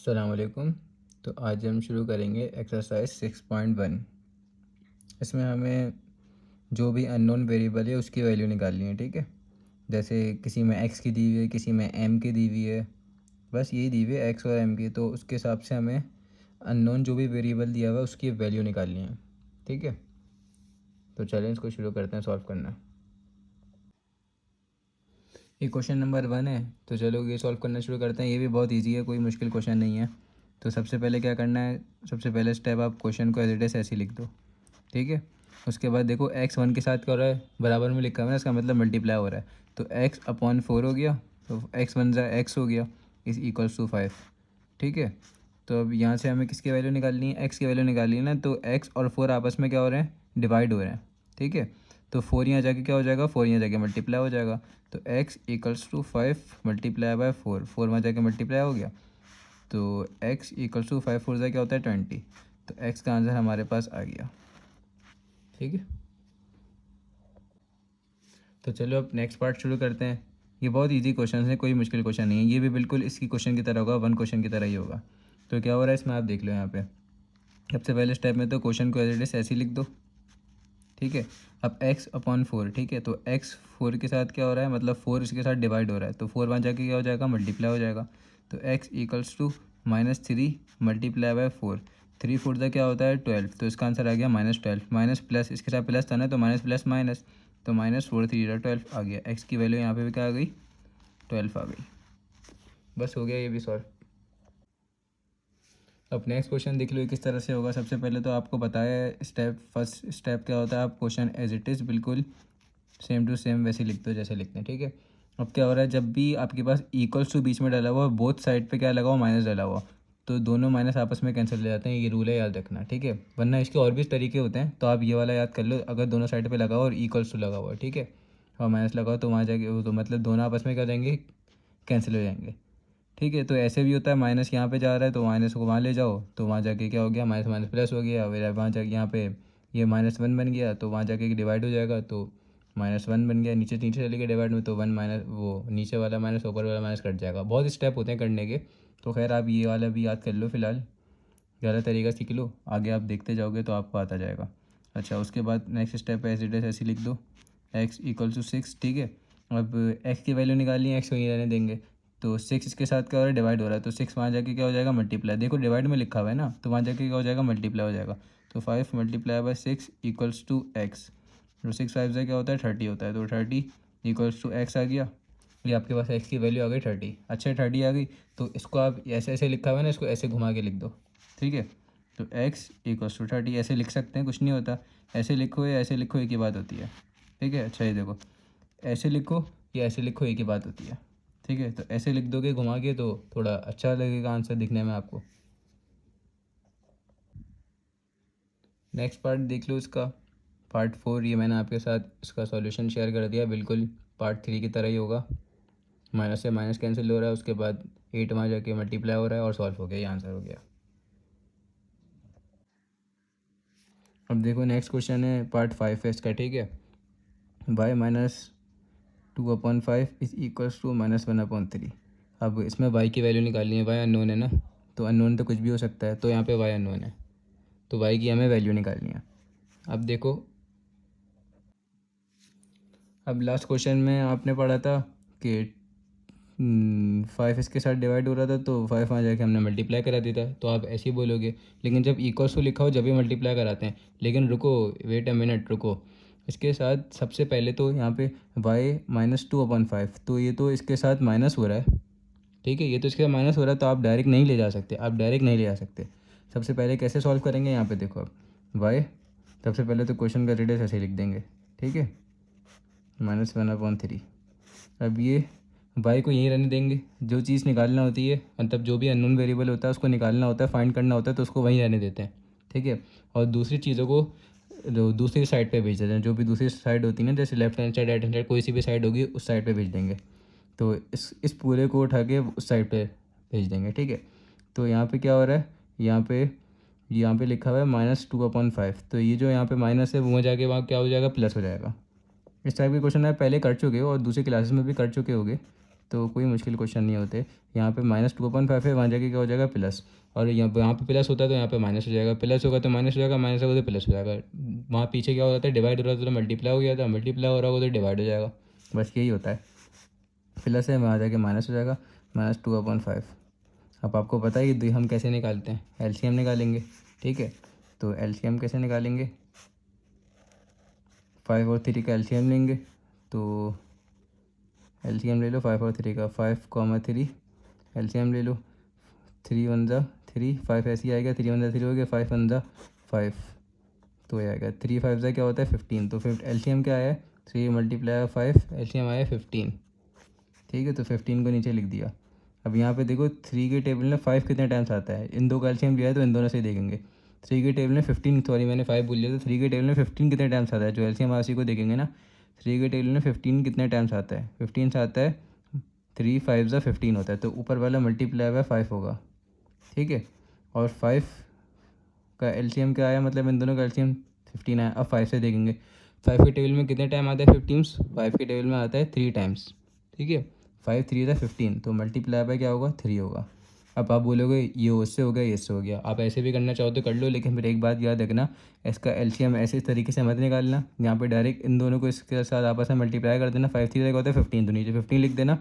अस्सलाम वालेकुम। तो आज हम शुरू करेंगे एक्सरसाइज 6.1। इसमें हमें जो भी अननोन वेरिएबल है उसकी वैल्यू निकालनी है, ठीक है। जैसे किसी में एक्स की दी हुई है, किसी में एम की दी हुई है, बस यही दी हुई है एक्स और एम की। तो उसके हिसाब से हमें अननोन जो भी वेरिएबल दिया हुआ है उसकी वैल्यू निकालनी है, ठीक है। तो चलें इसको शुरू करते हैं सॉल्व करना। ये क्वेश्चन नंबर 1 है, तो चलो ये सॉल्व करना शुरू करते हैं। ये भी बहुत ईजी है, कोई मुश्किल क्वेश्चन नहीं है। तो सबसे पहले क्या करना है, सबसे पहले स्टेप आप क्वेश्चन को एज इट इज़ ऐसे लिख दो, ठीक है। उसके बाद देखो एक्स 1 के साथ क्या हो रहा है, बराबर में लिखा हुआ है, इसका मतलब मल्टीप्लाई हो रहा है। तो एक्स अपॉन 4 हो गया, तो एक्स 1 ज़ा एक्स हो गया, इज इक्वल्स टू 5, ठीक है। तो अब यहाँ से हमें किसकी वैल्यू निकालनी है, एक्स की वैल्यू निकालनी है ना। तो एक्स और 4 आपस में क्या हो रहे हैं, डिवाइड हो रहे हैं, ठीक है। तो 4 यहाँ जाके क्या हो जाएगा, 4 यहाँ जाके मल्टीप्लाई हो जाएगा। तो x equals to 5 multiply by 4, 4 वहाँ जाके मल्टीप्लाई हो गया। तो x इक्वल्स टू 5 4 से क्या होता है 20। तो x का आंसर हमारे पास आ गया, ठीक है। तो चलो अब नेक्स्ट पार्ट शुरू करते हैं। ये बहुत इजी क्वेश्चन है, कोई मुश्किल क्वेश्चन नहीं है। ये भी बिल्कुल इसकी क्वेश्चन की तरह होगा, वन क्वेश्चन की तरह ही होगा। तो क्या हो रहा है इसमें आप देख लो। यहाँ पे सबसे पहले स्टेप में तो क्वेश्चन को एज इट इज ऐसे ही लिख दो, ठीक है। अब x अपॉन 4, ठीक है। तो x 4 के साथ क्या हो रहा है, मतलब 4 इसके साथ डिवाइड हो रहा है। तो 4 वहाँ जाके क्या हो जाएगा, मल्टीप्लाई हो जाएगा। तो x equals to -3 multiply by 4, 3 4 का क्या होता है 12। तो इसका आंसर आ गया -12, माइनस प्लस इसके साथ प्लस था ना, तो माइनस प्लस माइनस, तो -4 3 12 आ गया। x की वैल्यू यहाँ पे भी क्या आ गई, 12 आ गई। बस हो गया ये भी सॉल्व। अब नेक्स्ट क्वेश्चन देख लो किस तरह से होगा। सबसे पहले तो आपको बताया है स्टेप, फर्स्ट स्टेप क्या होता है, आप क्वेश्चन एज इट इज़ बिल्कुल सेम टू सेम वैसे लिखते हो जैसे लिखते हैं, ठीक है। अब क्या हो रहा है, जब भी आपके पास इक्वल्स टू बीच में डाला हुआ, बोथ साइड पे क्या लगा हुआ, माइनस डाला हुआ, तो दोनों माइनस आपस में कैंसिल हो जाते हैं। ये रूल है, याद रखना, ठीक है। वरना इसके और भी तरीके होते हैं, तो आप ये वाला याद कर लो। अगर दोनों साइड पे लगा हुआ और इक्वल्स टू लगा हुआ, ठीक है, और माइनस लगा हो, तो वहाँ जाके तो मतलब दोनों आपस में क्या हो जाएंगे, कैंसिल हो जाएंगे, ठीक है। तो ऐसे भी होता है, माइनस यहाँ पे जा रहा है तो माइनस को वहाँ ले जाओ, तो वहाँ जाके क्या हो गया, माइनस माइनस प्लस हो गया। फिर वहाँ जाके यहाँ पे ये -1 बन गया, तो वहाँ जाके डिवाइड हो जाएगा, तो -1 बन गया। नीचे नीचे चले गए डिवाइड में, तो 1 माइनस वो नीचे वाला माइनस ऊपर वाला माइनस कट जाएगा। बहुत स्टेप होते हैं करने के, तो खैर आप ये वाला भी याद कर लो फिलहाल, ज़्यादा तरीका सीख लो, आगे आप देखते जाओगे तो आपको आता जाएगा। अच्छा, उसके बाद नेक्स्ट स्टेप है एज इट इज ऐसे लिख दो, x इक्वल टू 6, ठीक है। अब x की वैल्यू निकालनी है, एक्स वहीं रहने देंगे। तो 6 इसके साथ क्या हो रहा है, डिवाइड हो रहा है। तो 6 वहाँ जाके क्या हो जाएगा, मल्टीप्लाई। देखो डिवाइड में लिखा हुआ है ना, तो वहाँ जाके क्या हो जाएगा, मल्टीप्लाई हो जाएगा। तो 5 multiply by 6 equals to x. तो 6 5 से क्या होता है 30 होता है, तो 30 इक्वल्स टू एक्स आ गया। ये आपके पास एक्स की वैल्यू आ गई 30। अच्छा 30 आ गई, तो इसको आप ऐसे ऐसे लिखा हुआ है ना, इसको ऐसे घुमा के लिख दो, ठीक है। तो x इक्वल्स टू 30 ऐसे लिख सकते हैं, कुछ नहीं होता। ऐसे लिखो या ऐसे लिखो, एक ही बात होती है, ठीक है। अच्छा ये देखो, ऐसे लिखो या ऐसे लिखो, एक ही बात होती है, ठीक है। तो ऐसे लिख दोगे घुमा के, तो थोड़ा अच्छा लगेगा आंसर दिखने में आपको। नेक्स्ट पार्ट देख लो इसका, पार्ट 4। ये मैंने आपके साथ इसका सॉल्यूशन शेयर कर दिया, बिल्कुल पार्ट 3 की तरह ही होगा। माइनस से माइनस कैंसिल हो रहा है, उसके बाद 8 वहाँ जाके मल्टीप्लाई हो रहा है और सॉल्व हो गया, ये आंसर हो गया। अब देखो नेक्स्ट क्वेश्चन है पार्ट 5 है इसका, ठीक है। y -2/5 is equals to -1/3। अब इसमें y की वैल्यू निकालनी है, y अननोन है ना, तो अननोन तो कुछ भी हो सकता है, तो यहाँ पे y अननोन है, तो y की हमें वैल्यू निकालनी है। अब देखो, अब लास्ट क्वेश्चन में आपने पढ़ा था कि 5 इसके साथ डिवाइड हो रहा था, तो 5 वहाँ जाके हमने मल्टीप्लाई करा दिया था, तो आप ऐसे ही बोलोगे। लेकिन जब इक्वल्स टू लिखा हो जब भी मल्टीप्लाई कराते हैं। लेकिन रुको, वेट अ मिनट, रुको। इसके साथ सबसे पहले तो यहाँ पे y -2/5, तो ये तो इसके साथ माइनस हो रहा है, ठीक है। ये तो इसके साथ माइनस हो रहा है, तो आप डायरेक्ट नहीं ले जा सकते, आप डायरेक्ट नहीं ले जा सकते। सबसे पहले कैसे सॉल्व करेंगे, यहाँ पे देखो अब y, सबसे पहले तो क्वेश्चन का रेडियस ऐसे लिख देंगे, ठीक है, -1/3। अब ये y को यहीं रहने देंगे। जो चीज़ निकालना होती है, मतलब जो भी अननोन वेरिएबल होता है उसको निकालना होता है, फाइंड करना होता है, तो उसको वहीं रहने देते हैं, ठीक है। और दूसरी चीज़ों को जो दूसरी साइड पे भेज देते हैं, जो भी दूसरी साइड होती है ना, जैसे left hand side, right hand side, कोई सी भी साइड होगी उस साइड पे भेज देंगे। तो इस पूरे को उठा के उस साइड पे भेज देंगे, ठीक है। तो यहाँ पे क्या हो रहा है, यहाँ पे लिखा हुआ है -2/5, तो ये जो यहाँ पे माइनस है वो जाके वहाँ क्या हो जाएगा, प्लस हो जाएगा। इस टाइप के क्वेश्चन आप पहले कर चुके हो और दूसरी क्लासेस में भी कर चुके होगे, तो कोई मुश्किल क्वेश्चन नहीं होते। यहाँ पे -2/5 है, वहाँ जाके क्या हो जाएगा प्लस, और यहाँ पे प्लस होता है तो यहाँ पे माइनस हो जाएगा, प्लस होगा तो माइनस हो जाएगा, माइनस होगा तो प्लस हो जाएगा। वहाँ पीछे क्या हो जाता है, डिवाइड हो रहा था तो मल्टीप्लाई हो गया था, मल्टीप्लाई हो रहा होगा तो डिवाइड हो जाएगा, बस यही होता है। प्लस है, वहाँ जाके माइनस हो जाएगा, -2/5। अब आपको पता है कि हम कैसे निकालते हैं, एलसीएम निकालेंगे, ठीक है। तो एलसीएम कैसे निकालेंगे, 5 और 3 का एलसीएम लेंगे। तो एलसीएम ले लो 5 और 3 का, 5, 3 एलसीएम ले लो, 3 1 जा 3, 5 ऐसे ही आएगा, 3 1 जा 3 हो गया, 5 1 जा 5, तो ये आएगा 3 5 जा क्या होता है 15। तो फिर एलसीएम क्या आया, 3 × 5, एलसीएम आया 15, ठीक है। तो 15 को नीचे लिख दिया। अब यहाँ पे देखो 3 के टेबल में 5 कितने टाइम्स आता है, इन दो का एलसीएम लिया है तो इन दोनों से ही देखेंगे। 3 के टेबल में 15, सॉरी मैंने 5 बोल लिया, तो 3 के टेबल में 15 कितने टाइम्स आता है, जो एलसीएम आर सी को देखेंगे ना। 3 के टेबल में 15 कितने टाइम्स आता है, 15 से आता है, 3 5 जा 15 होता है, तो ऊपर वाला मल्टीप्लाई बाय 5 होगा, ठीक है। और 5 का एलसीएम क्या आया, मतलब इन दोनों का एलसीएम 15 आया। अब 5 से देखेंगे, 5 के टेबल में कितने टाइम आता है 15, 5 के टेबल में आता है 3 टाइम्स, ठीक है। 5 3 था 15, तो मल्टीप्लाई बाय क्या होगा 3 होगा। अब आप बोलोगे ये उससे हो गया, ये इससे हो गया, आप ऐसे भी करना चाहो तो कर लो, लेकिन फिर एक बात याद रखना, इसका एलसीएम ऐसे इस तरीके से मत निकालना, यहाँ पे डायरेक्ट इन दोनों को इसके साथ आपस में मल्टीप्लाई कर देना। 5 3 का होता है 15, तो नीचे 15 लिख देना,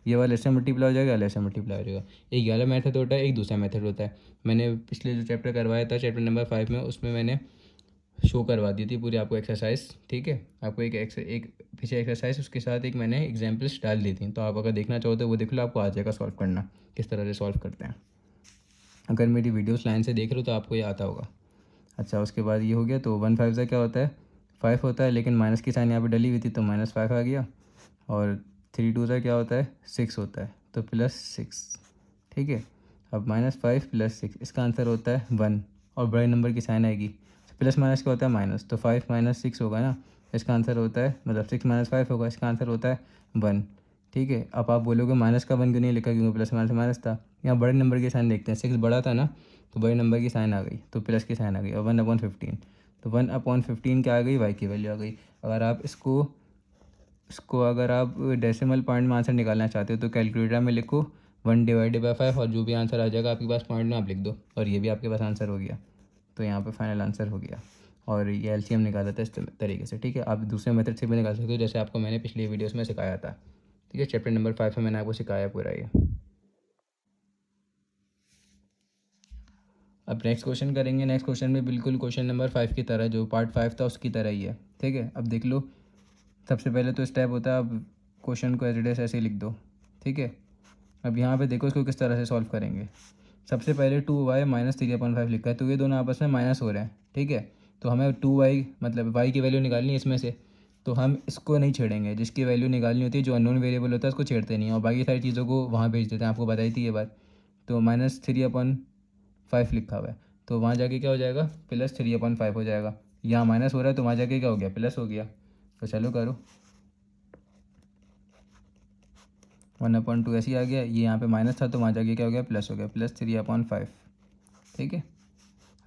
ये वाला ऐसे मल्टीप्लाई हो जाएगा, ऐसे मल्टीप्लाई हो जाएगा। एक वाला मेथड होता है, एक दूसरा मेथड होता है। मैंने पिछले जो चैप्टर करवाया था, चैप्टर नंबर 5 में, उसमें मैंने शो करवा दी थी पूरी आपको एक्सरसाइज, ठीक है। आपको एक पीछे एक्सरसाइज, उसके साथ एक मैंने एग्जाम्पल्स डाल दी थी, तो आप अगर देखना चाहो तो वो देख लो, आपको आ जाएगा सॉल्व करना, किस तरह से सॉल्व करते हैं। अगर मेरी वीडियोस लाइन से देख रहे हो तो आपको ये आता होगा। अच्छा, उसके बाद ये हो गया, तो 1 5 क्या होता है 5 होता है, लेकिन माइनस की साइन यहाँ पे डली हुई थी तो -5 आ गया। और 3 2 क्या होता है 6 होता है, तो +6, ठीक है। अब -5 +6, इसका आंसर होता है 1, और बड़े नंबर की साइन आएगी, प्लस माइनस क्या होता है माइनस, तो 5 - 6 होगा ना, इसका आंसर होता है, मतलब 6 - 5 होगा, इसका आंसर होता है 1, ठीक है। अब आप बोलोगे माइनस का 1 क्यों नहीं लिखा, क्योंकि प्लस माइनस माइनस था। यहाँ बड़े नंबर की साइन देखते हैं, 6 बड़ा था ना, तो बड़े नंबर की साइन आ गई, तो प्लस की साइन आ गई, और 1/15, तो 1/15 क्या आ गई, वाई की वैल्यू आ गई। अगर आप इसको अगर आप डेसिमल पॉइंट में आंसर निकालना चाहते हो तो कैलकुलेटर में लिखो 1/5, और जो भी आंसर आ जाएगा आपके पास पॉइंट में आप लिख दो, और ये भी आपके पास आंसर हो गया। तो यहाँ पे फाइनल आंसर हो गया, और ये एलसीएम निकाला था इस तरीके से, ठीक है। आप दूसरे मेथड से भी निकाल सकते हो, जैसे आपको मैंने पिछली वीडियोस में सिखाया था, ठीक है। चैप्टर नंबर 5 में मैंने आपको सिखाया पूरा ये। अब नेक्स्ट क्वेश्चन करेंगे। नेक्स्ट क्वेश्चन में बिल्कुल क्वेश्चन नंबर 5 की तरह, जो पार्ट 5 था उसकी तरह ही है, ठीक है। अब देख लो, सबसे पहले तो स्टेप होता है, अब क्वेश्चन को एज इट इज ऐसे ही लिख दो, ठीक है। अब यहाँ पे देखो इसको किस तरह से सॉल्व करेंगे। सबसे पहले 2y -3/5 लिखा है, तो ये दोनों आपस में माइनस हो रहे हैं, ठीक है। तो हमें 2y मतलब y की वैल्यू निकालनी है इसमें से, तो हम इसको नहीं छेड़ेंगे, जिसकी वैल्यू निकालनी होती है, जो अननोन वेरिएबल होता है उसको छेड़ते नहीं, और बाकी सारी चीज़ों को वहाँ भेज देते हैं, आपको बताई थी ये बात। तो -3/5 लिखा हुआ है, तो वहाँ जाके क्या हो जाएगा, +3/5 हो जाएगा। यहाँ माइनस हो रहा है तो वहाँ जाके क्या हो गया, प्लस हो गया। तो चलो करो, 1/2 ऐसे ही आ गया, ये यहाँ पे माइनस था तो वहाँ जाके क्या हो गया, प्लस हो गया, +3/5, ठीक है।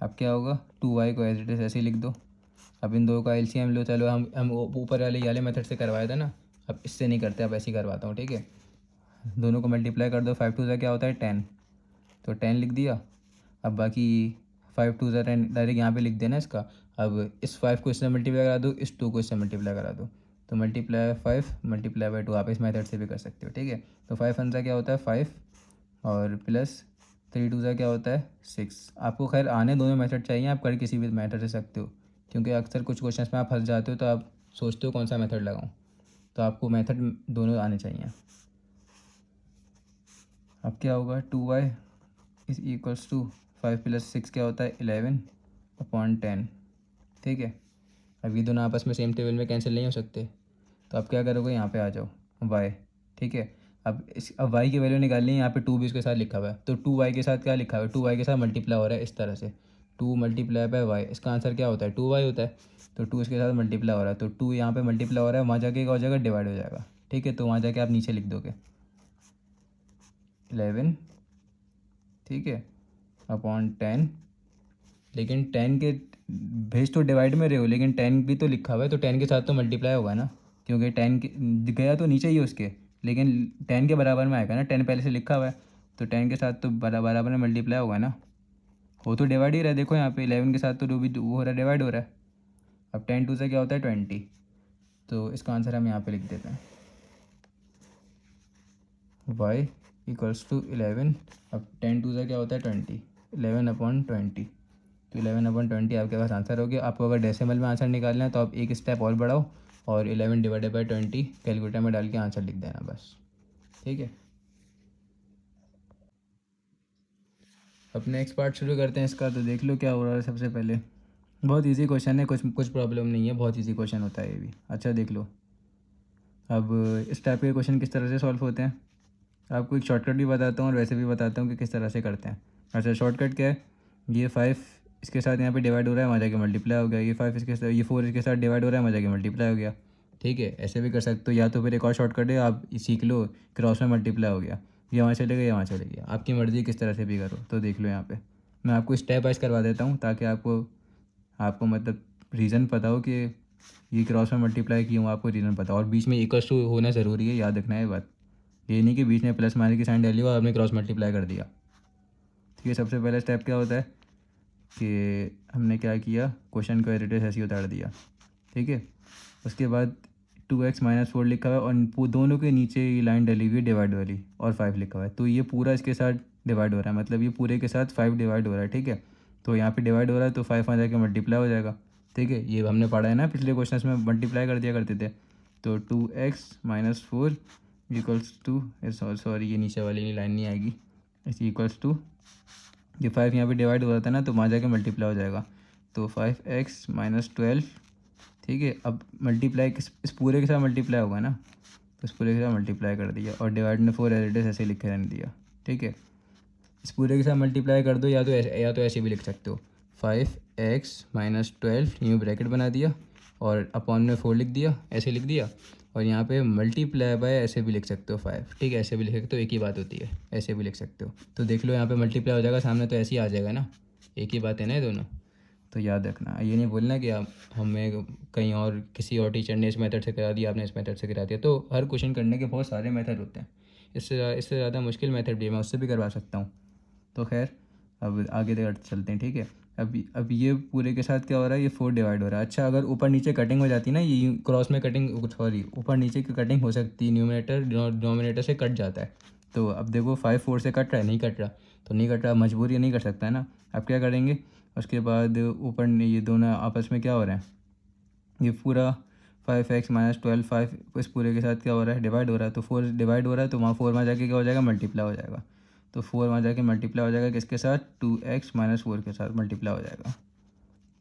अब क्या होगा, 2y को एज इट इज ऐसे ही लिख दो। अब इन दो का एलसीएम लो, चलो हम ऊपर वाले मेथड से करवाया था ना, अब इससे नहीं करते, अब ऐसे ही करवाता हूँ, ठीक है। दोनों को मल्टीप्लाई कर दो, 5 2 क्या होता है 10, तो 10 लिख दिया। अब बाकी 5 2 10 डायरेक्ट यहाँ पे लिख देना इसका। अब इस 5 को इससे मल्टीप्लाई करा दो, इस 2 को इससे मल्टीप्लाई करा दो, तो ×5 × 2 आप इस मेथड से भी कर सकते हो, ठीक है। तो 5 1 क्या होता है 5, और +3 2 क्या होता है 6। आपको खैर आने दोनों मेथड चाहिए, आप कर किसी भी मेथड से सकते हो, क्योंकि अक्सर कुछ क्वेश्चंस में आप फंस जाते हो, तो आप सोचते हो कौन सा मेथड लगाऊं, तो आपको मेथड दोनों आने चाहिए। अब क्या होगा, 2y = 5 + 6 क्या होता है 11/10, ठीक है। अब ये दोनों आपस में सेम टेबल में कैंसिल नहीं हो सकते, तो आप क्या करोगे, यहाँ पे आ जाओ y, ठीक है। अब y की वैल्यू निकालनी है, यहाँ पे 2 भी उसके साथ लिखा हुआ है, तो 2y के साथ क्या लिखा हुआ है, 2y के साथ मल्टीप्लाई हो रहा है इस तरह से, 2 × y, इसका आंसर क्या होता है 2y होता है। तो 2 इसके साथ मल्टीप्लाई हो रहा है, तो 2 यहाँ पे मल्टीप्लाई हो रहा है, वहाँ जाके क्या हो जाएगा, डिवाइड हो जाएगा, ठीक है। तो वहाँ जाके आप नीचे लिख दोगे 11, ठीक है, /10, लेकिन 10 के भेज तो डिवाइड में रहे हो, लेकिन 10 भी तो लिखा हुआ है, तो 10 के साथ तो मल्टीप्लाई होगा ना, क्योंकि 10 के गया तो नीचे ही है उसके, लेकिन 10 के बराबर में आएगा ना, 10 पहले से लिखा हुआ है तो 10 के साथ तो बराबर में मल्टीप्लाई होगा ना, वो तो डिवाइड ही रहा है। देखो यहाँ पे 11 के साथ तो भी वो हो रहा है, डिवाइड हो रहा है। अब 10 टू से क्या होता है 20, तो इसका आंसर हम यहाँ पे लिख देते हैं y इक्वल्स टू 11। अब 10 टू से क्या होता है 20, 11/20, तो 11/20 आपके पास आंसर हो गया। आपको अगर डेसिमल में आंसर निकालना है तो आप एक स्टेप और बढ़ाओ और 11/20 कैलकुलेटर में डाल के आंसर लिख देना बस, ठीक है। अब नेक्स्ट पार्ट शुरू करते हैं इसका, तो देख लो क्या हो रहा है। सबसे पहले बहुत इजी क्वेश्चन है, कुछ प्रॉब्लम नहीं है, बहुत इजी क्वेश्चन होता है ये भी। अच्छा देख लो, अब इस टाइप के क्वेश्चन किस तरह से सॉल्व होते हैं, आपको एक शॉर्टकट भी बताता हूँ और वैसे भी बताता हूँ कि किस तरह से करते हैं। अच्छा शॉर्टकट क्या है, ये 5 इसके साथ यहाँ पे डिवाइड हो रहा है, वहाँ जाके मल्टीप्लाई हो गया। ये 5 इसके साथ, ये 4 इसके साथ डिवाइड हो रहा है, वहाँ जाके मल्टीप्लाई हो गया, ठीक है। ऐसे भी कर सकते हो, या तो फिर एक और शॉर्टकट है, आप सीख लो, क्रॉस में मल्टीप्लाई हो गया, ये वहाँ चले गए, वहाँ चले गया, आपकी मर्ज़ी किस तरह से भी करो। तो देख लो यहाँ पे मैं आपको स्टेप वाइज करवा देता हूँ ताकि आपको मतलब रीज़न पता हो कि ये क्रॉस में मल्टीप्लाई क्यों, आपको रीज़न पता हो। और बीच में इक्वल्स टू होना ज़रूरी है, याद रखना है बात, ये नहीं कि बीच में प्लस माइनस की साइन डाली हुआ आपने क्रॉस मल्टीप्लाई कर दिया। ठीक है, सबसे पहला स्टेप क्या होता है कि हमने क्या किया, क्वेश्चन को एरिटेस ऐसे ही उतार दिया, ठीक है। उसके बाद 2x-4 लिखा हुआ है और दोनों के नीचे ये लाइन डली हुई है डिवाइड वाली और 5 लिखा हुआ है, तो ये पूरा इसके साथ डिवाइड हो रहा है, मतलब ये पूरे के साथ 5 डिवाइड हो रहा है, ठीक है। तो यहाँ पे डिवाइड हो रहा है तो 5 आ जाके मल्टीप्लाई हो जाएगा, ठीक है। ये हमने पढ़ा है ना पिछले क्वेश्चन में, मल्टीप्लाई कर दिया करते थे। तो 2x-4 इक्वल्स टू, सॉरी ये नीचे वाली लाइन नहीं आएगी, इस इक्वल्स टू, ये 5 यहाँ पे डिवाइड हो रहा था ना तो वहाँ जाके मल्टीप्लाई हो जाएगा, तो 5x-12, ठीक है। अब मल्टीप्लाई इस पूरे के साथ मल्टीप्लाई होगा ना, तो इस पूरे के साथ मल्टीप्लाई कर दिया और डिवाइड में 4 एरिटेस ऐसे लिखे रहने दिया, ठीक है। इस पूरे के साथ मल्टीप्लाई कर दो, या तो ऐसे भी लिख सकते हो, 5x-12 यूँ ब्रैकेट बना दिया और अपॉन में 4 लिख दिया, ऐसे लिख दिया। और यहाँ पे मल्टीप्लाई बाय ऐसे भी लिख सकते हो 5, ठीक है, ऐसे भी लिख सकते हो, एक ही बात होती है, ऐसे भी लिख सकते हो। तो देख लो यहाँ पे मल्टीप्लाई हो जाएगा सामने, तो ऐसे ही आ जाएगा ना, एक ही बात है ना ये दोनों। तो याद रखना, ये नहीं बोलना कि आप हमें कहीं और किसी और टीचर ने इस मेथड से करा दिया, आपने इस मेथड से करा दिया। तो हर क्वेश्चन करने के बहुत सारे मेथड होते हैं, इससे ज़्यादा मुश्किल मेथड भी है, मैं उससे भी करवा सकता हूँ। तो खैर अब आगे तक चलते हैं, ठीक है। अब ये पूरे के साथ क्या हो रहा है, ये 4 डिवाइड हो रहा है। अच्छा अगर ऊपर नीचे कटिंग हो जाती है ना, ये क्रॉस में कटिंग, सॉरी ऊपर नीचे की कटिंग हो सकती है, न्यूमरेटर डिनोमिनेटर से कट जाता है। तो अब देखो 5 4 से कट रहा है, नहीं कट रहा, तो नहीं कट रहा, मजबूरी नहीं कर सकता है ना। अब क्या करेंगे, उसके बाद ऊपर ये दोनों आपस में क्या हो रहा है, ये पूरा 5x-12 5 इस पूरे के साथ क्या हो रहा है, डिवाइड हो रहा है। तो 4 डिवाइड हो रहा है तो वहाँ 4 में जाके क्या हो जाएगा, मल्टीप्लाई हो जाएगा। तो 4 वहाँ जाके मल्टीप्लाई हो जाएगा किसके साथ, 2x-4 के साथ मल्टीप्लाई हो जाएगा,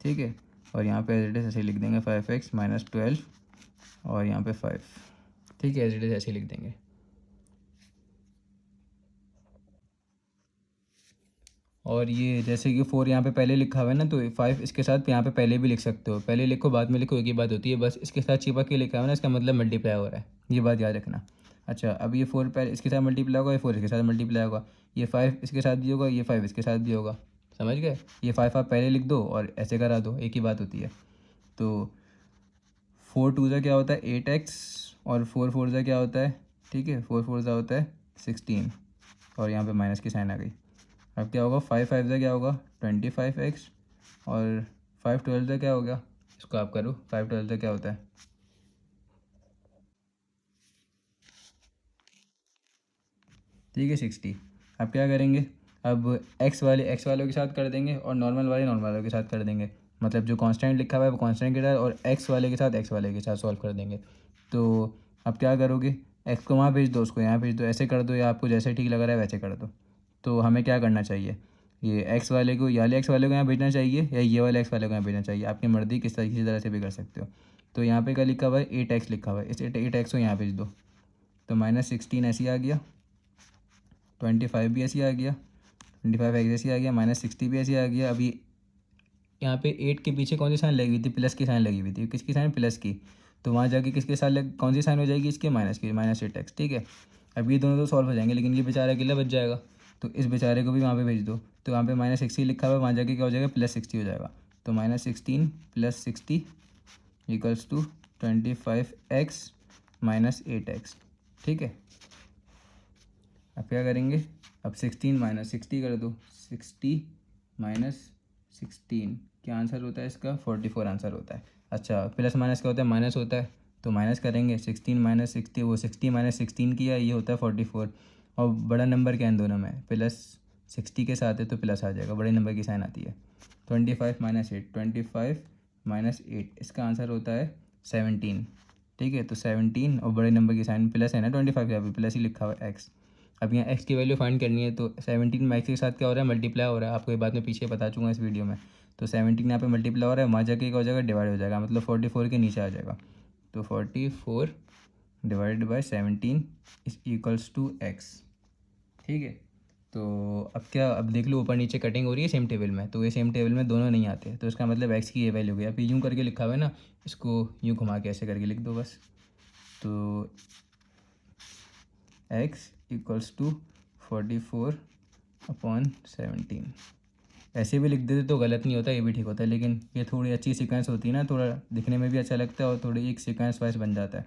ठीक है। और यहाँ पे एज इट इज़ ऐसे लिख देंगे 5x-12 और यहाँ पे 5, ठीक है, एज इट इज़ ऐसे लिख देंगे। और ये जैसे कि 4 यहाँ पे पहले लिखा हुआ है ना, तो 5 इसके साथ यहाँ पे पहले भी लिख सकते हो, पहले लिखो बाद में लिखो एक ही बात होती है, बस इसके साथ चिपक के लिखा हुआ है ना, इसका मतलब मल्टीप्लाई हो रहा है, ये बात याद रखना। अच्छा अब ये 4 पहले इसके साथ मल्टीप्लाई होगा, ये 4 इसके साथ मल्टीप्लाई होगा, ये 5 इसके साथ भी होगा, ये 5 इसके साथ भी होगा, समझ गए। ये 5 आप पहले लिख दो और ऐसे करा दो, एक ही बात होती है। तो 4 2 क्या होता है 8x और 4 4 क्या होता है, ठीक है, 4 4 होता है 16 और यहाँ पे माइनस की साइन आ गई। अब क्या होगा, 5 5 क्या होगा 25x और 5 12 क्या हो गया, इसको आप करो, 5 12 क्या होता है, ठीक है 60। अब क्या करेंगे, अब एक्स वालों के साथ कर देंगे और नॉर्मल वालों के साथ कर देंगे, मतलब जो कांस्टेंट लिखा हुआ है वो कांस्टेंट के साथ और एक्स वाले के साथ एक्स वाले के साथ सॉल्व कर देंगे। तो अब क्या करोगे, एक्स को वहाँ भेज दो, उसको यहाँ भेज दो, ऐसे कर दो या आपको जैसे ठीक लग रहा है वैसे कर दो। तो हमें क्या करना चाहिए, ये एक्स वाले को, ये वाले एक्स वाले को यहाँ भेजना चाहिए या ये वाले एक्स वाले को यहाँ भेजना चाहिए, आपकी मर्ज़ी, किसी तरह से भी कर सकते हो। तो यहाँ पे क्या लिखा हुआ है 8x लिखा हुआ है, इस 8x को यहाँ भेज दो, तो -16 ऐसे ही आ गया, 25 भी ऐसे ही आ गया, 25x ऐसे ही आ गया, -60 भी ऐसे ही आ गया। अभी यहाँ पे 8 के पीछे कौन सी साइन लगी हुई थी, प्लस की साइन लगी हुई थी, किसकी साइन, प्लस की। तो वहाँ जाके किसके साथ कौन सी साइन हो जाएगी, इसके माइनस की, -8x, ठीक है। अब ये दोनों तो सॉल्व हो जाएंगे, लेकिन ये बेचारा अकेला बच जाएगा, तो इस बेचारे को भी वहाँ पे भेज दो। तो वहाँ पे -60 लिखा हुआ है, वहाँ जाके क्या हो जाएगा, +60 हो जाएगा। तो -16 + 60 = 25x - 8x, ठीक है। अब क्या करेंगे, अब 16 माइनस 60 कर दो, 60 माइनस 16 क्या आंसर होता है इसका, 44 आंसर होता है। अच्छा प्लस माइनस क्या होता है, माइनस होता है, तो माइनस करेंगे 16 माइनस 60, वो 60 माइनस 16 किया, ये होता है 44। और बड़ा नंबर क्या है इन दोनों में, प्लस 60 के साथ है तो प्लस आ जाएगा, बड़े नंबर की साइन आती है। 25 माइनस 8, 25 माइनस 8 इसका आंसर होता है 17। ठीक है, तो 17 और बड़े नंबर की साइन प्लस है ना, 25 यहाँ पे प्लस ही लिखा हुआ है एक्स। अब यहाँ एक्स की वैल्यू फाइंड करनी है, तो 17 में एक्स के साथ क्या हो रहा है, मल्टीप्लाई हो रहा है, आपको ये बात मैं पीछे बता चूँगा इस वीडियो में। तो 17 यहाँ पे मल्टीप्लाई हो रहा है, वहाँ जाके क्या हो जाएगा, डिवाइड हो जाएगा, मतलब 44 के नीचे आ जाएगा। तो 44 divided by 17 is equals to x. ठीक है, तो अब क्या, अब देख लो ऊपर नीचे कटिंग हो रही है सेम टेबल में, तो ये सेम टेबल में दोनों नहीं आते, तो इसका मतलब एक्स की ये वैल्यू हो गई। अब यूँ करके लिखा हुआ है ना, इसको यूँ घुमा के ऐसे करके लिख दो बस। तो एक्स इक्वल्स टू 44/17। ऐसे भी लिख देते तो गलत नहीं होता, ये भी ठीक होता है, लेकिन ये थोड़ी अच्छी सीक्वेंस होती है ना, थोड़ा दिखने में भी अच्छा लगता है और थोड़ी एक सीक्वेंस वाइज बन जाता है,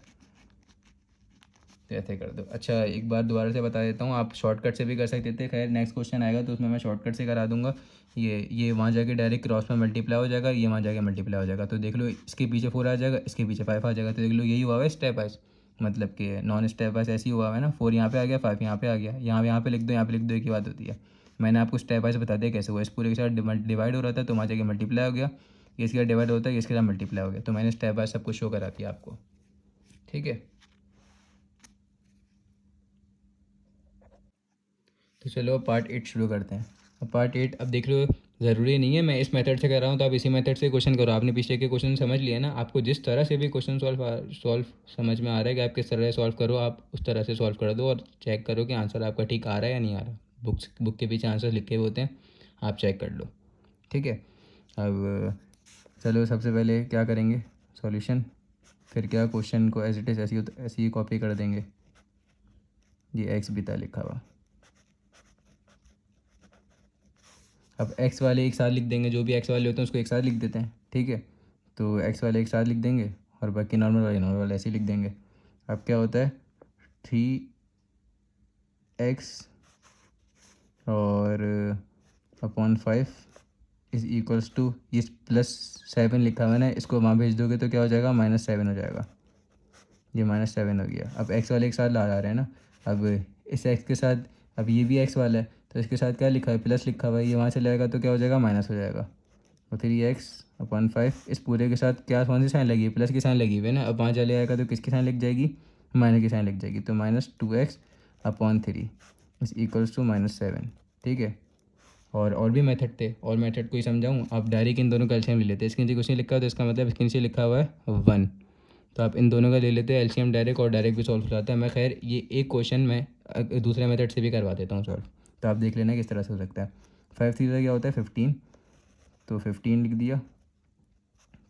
तो ऐसे कर दो। अच्छा एक बार दोबारा से बता देता हूँ, आप शॉर्टकट से भी कर सकते थे, खैर नेक्स्ट क्वेश्चन आएगा तो उसमें मैं शॉर्टकट से करा दूंगा। ये वहाँ जाके डायरेक्ट क्रॉस में मल्टीप्लाई हो जाएगा, ये वहाँ जाके मल्टीप्लाई हो जाएगा, तो देख लो इसके पीछे 4 आ जाएगा, इसके पीछे 5 आ जाएगा, तो देख लो यही हुआ है स्टेप वाइज, मतलब कि नॉन स्टेप वाइज ऐसे ही हुआ है ना, 4 यहाँ पे आ गया, 5 यहाँ पे आ गया, यहाँ पे लिख दो, यहाँ पे लिख दो, एक ही बात होती है। मैंने आपको स्टेप वाइज बता दिया कैसे हुआ, इस पूरे के साथ डिवाइड हो रहा था तो वहाँ जाके मल्टीप्लाई हो गया, ये इसके साथ डिवाइड होता है, इसके साथ मल्टीप्लाई हो गया, तो मैंने स्टेप वाइज सब कुछ शो करा दिया आपको। ठीक है, तो चलो अब पार्ट 8 शुरू करते हैं। अब पार्ट 8, अब देख लो ज़रूरी नहीं है मैं इस मेथड से कर रहा हूँ तो आप इसी मेथड से क्वेश्चन करो, आपने पीछे के क्वेश्चन समझ लिया ना, आपको जिस तरह से भी क्वेश्चन सॉल्व समझ में आ रहा है कि आप किस तरह से सॉल्व करो, आप उस तरह से सॉल्व कर दो और चेक करो कि आंसर आपका ठीक आ रहा है या नहीं आ रहा। बुक के पीछे आंसर लिखे हुए होते हैं, आप चेक कर लो। ठीक है, अब चलो सबसे पहले क्या करेंगे, सॉल्यूशन, फिर क्या क्वेश्चन को एज इट इज़ ऐसी ही कॉपी कर देंगे, ये एक्स बीता लिखा हुआ। अब एक्स वाले एक साथ लिख देंगे, जो भी एक्स वाले होते हैं उसको एक साथ लिख देते हैं। ठीक है, तो एक्स वाले एक साथ लिख देंगे और बाकी नॉर्मल वाले ऐसे ही लिख देंगे। अब क्या होता है, 3x और अपॉन 5 इज़ इक्वल्स टू, ये +7 लिखा हुआ है ना, इसको वहाँ भेज दोगे तो क्या हो जाएगा, -7 हो जाएगा, ये -7 हो गया। अब एक्स वाले एक साथ ला रहे हैं ना, अब इस एक्स के साथ, अब ये भी एक्स वाला है तो इसके साथ क्या लिखा है, प्लस लिखा हुआ है, ये वहाँ चले जाएगा तो क्या हो जाएगा, माइनस हो जाएगा। और 3x/5 इस पूरे के साथ क्या कौन सी साइन लगी है, प्लस की साइन लगी हुई है ना, अब वहाँ चले आएगा तो किसकी साइन लग जाएगी, माइनस की साइन लग जाएगी, तो -2x/3 इज इक्वल्स टू -7। ठीक है, और भी मेथड थे, और मेथड कोई समझाऊँ, आप डायरेक्ट इन दोनों का एलसीएम ले लेते हैं, इसके नीचे कुछ नहीं लिखा हुआ तो इसका मतलब इसके नीचे लिखा हुआ है 1, तो आप इन दोनों का ले लेते हैं एलसीएम डायरेक्ट, और डायरेक्ट भी सॉल्व हो जाता है। मैं खैर ये एक क्वेश्चन में दूसरे मेथड से भी करवा देता हूँ सॉल्व, तो आप देख लेना किस तरह से हो सकता है। 5 3 क्या होता है 15, तो 15 लिख दिया।